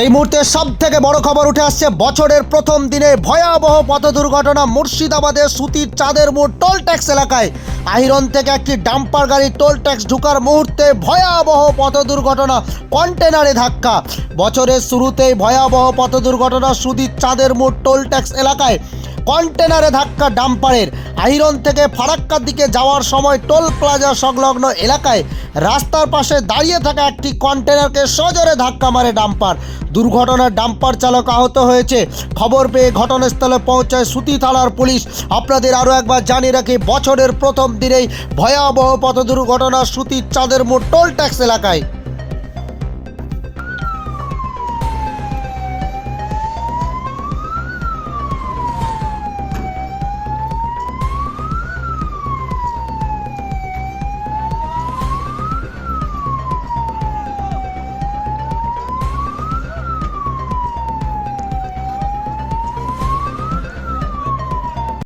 এই মুহূর্তে সব থেকে বড় খবর উঠে আসছে। বছরের প্রথম দিনে ভয়াবহ পথ দুর্ঘটনা মুর্শিদাবাদের সুতির চাঁদের মোড় টোল ট্যাক্স এলাকায়। আহিরন থেকে একটি ডাম্পার গাড়ি টোল ট্যাক্স ঢোকার মুহূর্তে ভয়াবহ পথ দুর্ঘটনা, কন্টেনারে ধাক্কা। বছরের শুরুতেই ভয়াবহ পথ দুর্ঘটনা সুতির চাঁদের মোড় টোল ট্যাক্স এলাকায়। কন্টেনারে ধাক্কা ডাম্পারের। আহিরন থেকে ফারাক্কার দিকে যাওয়ার সময় টোল প্লাজা সংলগ্ন এলাকায় রাস্তার পাশে দাঁড়িয়ে থাকা একটি কন্টেনারকে সজোরে ধাক্কা মারে ডাম্পার। দুর্ঘটনার ডাম্পার চালক আহত হয়েছে। খবর পেয়ে ঘটনাস্থলে পৌঁছায় সুতি থানার পুলিশ। আপনাদের আরও একবার জানিয়ে রাখি, বছরের প্রথম দিনেই ভয়াবহ পথ দুর্ঘটনা সুতির চাঁদের মোড় টোল ট্যাক্স এলাকায়।